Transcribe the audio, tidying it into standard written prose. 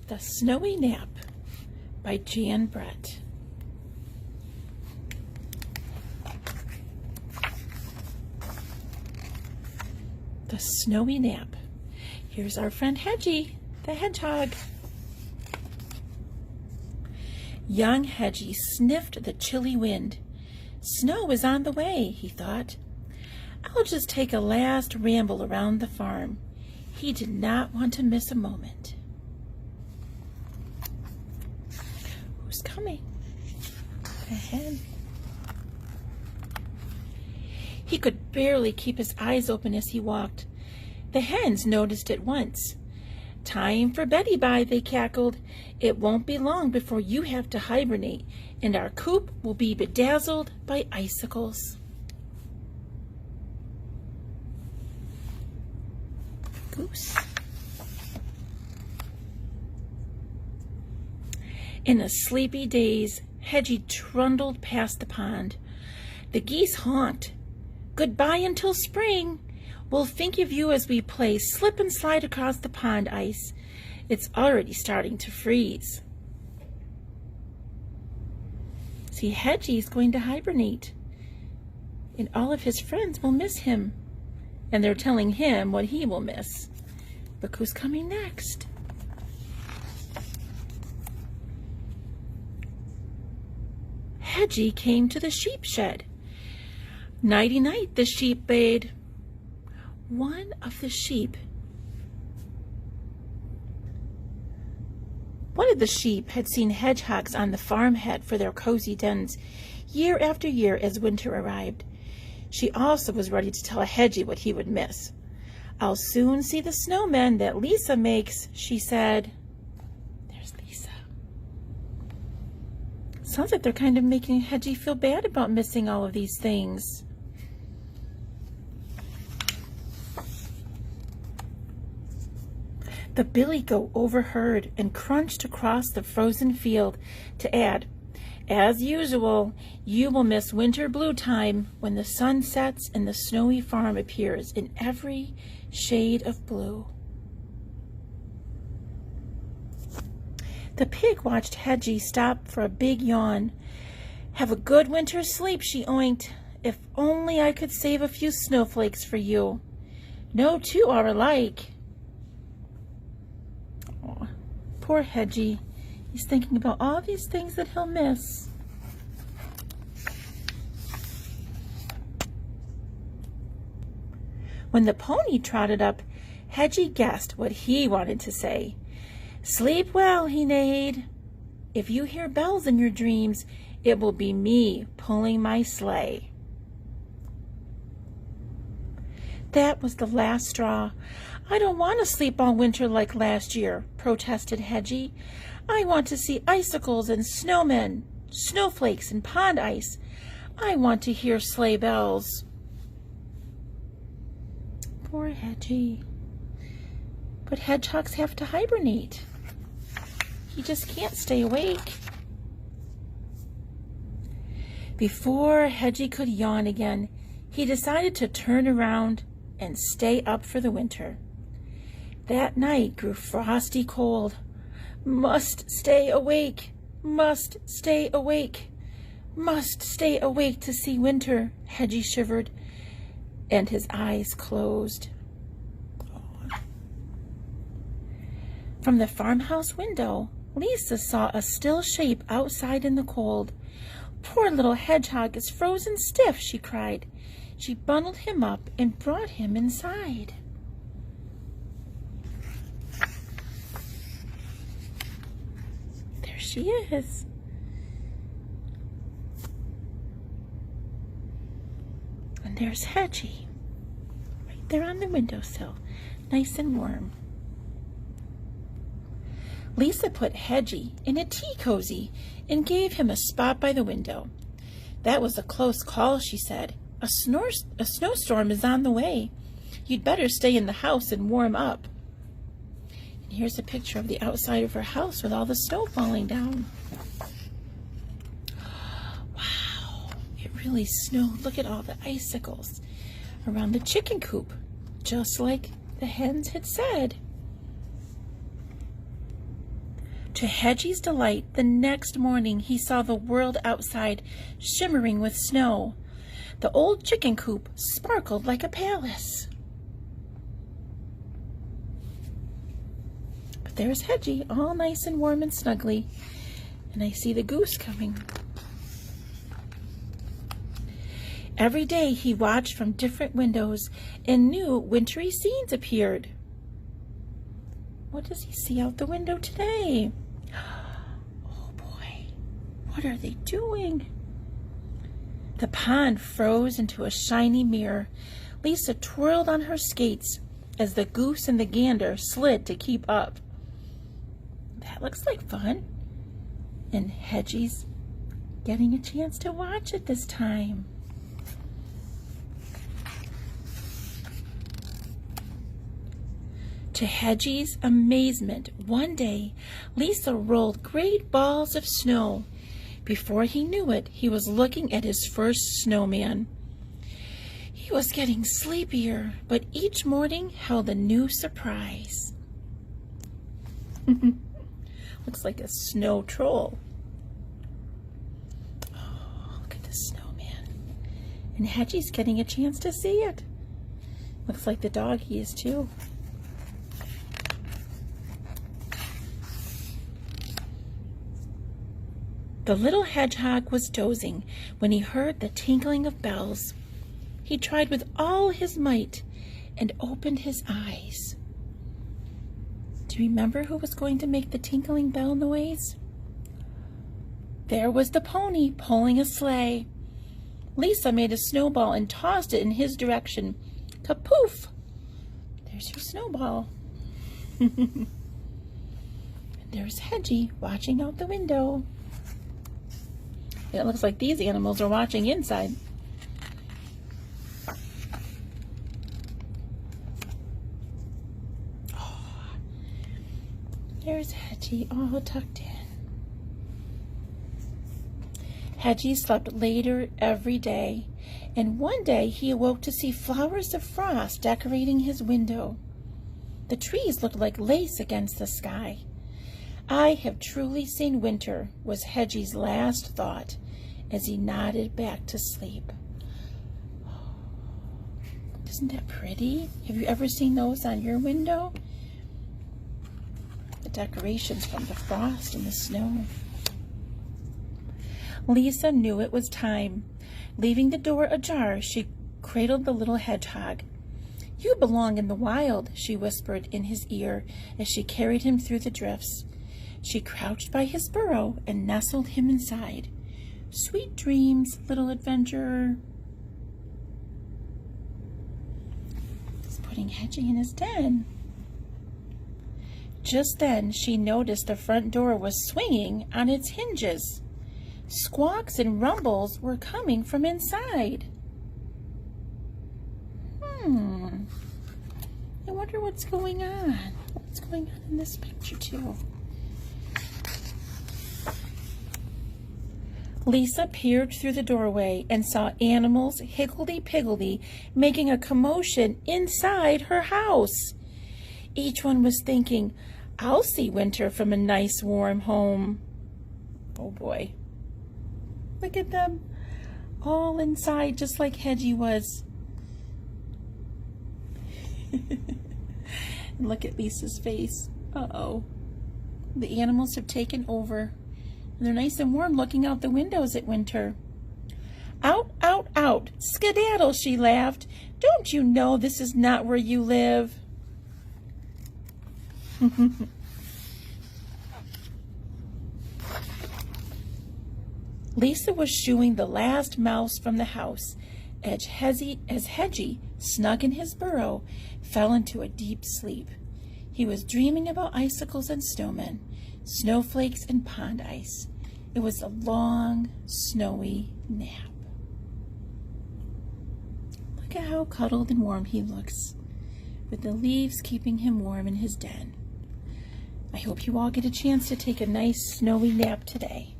The Snowy Nap by Jan Brett. The Snowy Nap. Here's our friend Hedgie, the hedgehog. Young Hedgie sniffed the chilly wind. Snow is on the way, he thought. I'll just take a last ramble around the farm. He did not want to miss a moment. Who's coming? A hen. He could barely keep his eyes open as he walked. The hens noticed at once. Time for Betty Bye, they cackled. It won't be long before you have to hibernate, and our coop will be bedazzled by icicles. Goose. In a sleepy daze, Hedgie trundled past the pond. The geese honked. Goodbye until spring. We'll think of you as we play slip and slide across the pond ice. It's already starting to freeze. See, Hedgie's going to hibernate, and all of his friends will miss him, and they're telling him what he will miss. Look who's coming next. Hedgie came to the sheep shed. Nighty-night, the sheep bayed. One of the sheep had seen hedgehogs on the farmhead for their cozy dens year after year as winter arrived. She also was ready to tell Hedgie what he would miss. I'll soon see the snowmen that Lisa makes, she said. There's Lisa. Sounds like they're kind of making Hedgie feel bad about missing all of these things. The billy goat overheard and crunched across the frozen field to add, as usual, you will miss winter blue time when the sun sets and the snowy farm appears in every shade of blue. The pig watched Hedgie stop for a big yawn. Have a good winter's sleep, she oinked. If only I could save a few snowflakes for you. No two are alike. Oh, poor Hedgie. He's thinking about all these things that he'll miss. When the pony trotted up, Hedgie guessed what he wanted to say. Sleep well, he neighed. If you hear bells in your dreams, it will be me pulling my sleigh. That was the last straw. I don't want to sleep all winter like last year, protested Hedgie. I want to see icicles and snowmen, snowflakes and pond ice. I want to hear sleigh bells. Poor Hedgie. But hedgehogs have to hibernate. He just can't stay awake. Before Hedgie could yawn again, he decided to turn around and stay up for the winter. That night grew frosty cold. Must stay awake, must stay awake, must stay awake to see winter, Hedgie shivered, and his eyes closed. From the farmhouse window, Lisa saw a still shape outside in the cold. Poor little hedgehog is frozen stiff, she cried. She bundled him up and brought him inside. There she is. And there's Hedgie, right there on the windowsill, nice and warm. Lisa put Hedgie in a tea cozy and gave him a spot by the window. That was a close call, she said. A snowstorm is on the way. You'd better stay in the house and warm up. And here's a picture of the outside of her house with all the snow falling down. Wow, it really snowed. Look at all the icicles around the chicken coop, just like the hens had said. To Hedgie's delight, the next morning he saw the world outside shimmering with snow. The old chicken coop sparkled like a palace. But there's Hedgie, all nice and warm and snuggly, and I see the goose coming. Every day he watched from different windows, and new wintry scenes appeared. What does he see out the window today? Oh boy, what are they doing? The pond froze into a shiny mirror. Lisa twirled on her skates as the goose and the gander slid to keep up. That looks like fun. And Hedgie's getting a chance to watch it this time. To Hedgie's amazement, one day, Lisa rolled great balls of snow. Before he knew it, he was looking at his first snowman. He was getting sleepier, but each morning held a new surprise. Looks like a snow troll. Oh, look at the snowman. And Hedgie's getting a chance to see it. Looks like the dog he is too. The little hedgehog was dozing when he heard the tinkling of bells. He tried with all his might and opened his eyes. Do you remember who was going to make the tinkling bell noise? There was the pony pulling a sleigh. Lisa made a snowball and tossed it in his direction. Kapoof! There's your snowball. And there's Hedgie watching out the window. It looks like these animals are watching inside. Oh, there's Hedgie all tucked in. Hedgie slept later every day, and one day he awoke to see flowers of frost decorating his window. The trees looked like lace against the sky. I have truly seen winter, was Hedgie's last thought as he nodded back to sleep. Isn't that pretty? Have you ever seen those on your window? The decorations from the frost and the snow. Lisa knew it was time. Leaving the door ajar, she cradled the little hedgehog. You belong in the wild, she whispered in his ear as she carried him through the drifts. She crouched by his burrow and nestled him inside. Sweet dreams, little adventurer. He's putting Hedgie in his den. Just then, she noticed the front door was swinging on its hinges. Squawks and rumbles were coming from inside. I wonder what's going on. What's going on in this picture, too? Lisa peered through the doorway and saw animals higgledy-piggledy making a commotion inside her house. Each one was thinking, I'll see winter from a nice warm home. Oh boy. Look at them, all inside just like Hedgie was. And look at Lisa's face. Uh-oh. The animals have taken over. And they're nice and warm looking out the windows at winter. Out, out, out. Skedaddle, she laughed. Don't you know this is not where you live? Lisa was shooing the last mouse from the house as Hedgie, snug in his burrow, fell into a deep sleep. He was dreaming about icicles and snowmen, snowflakes and pond ice. It was a long, snowy nap. Look at how cuddled and warm he looks, with the leaves keeping him warm in his den. I hope you all get a chance to take a nice, snowy nap today.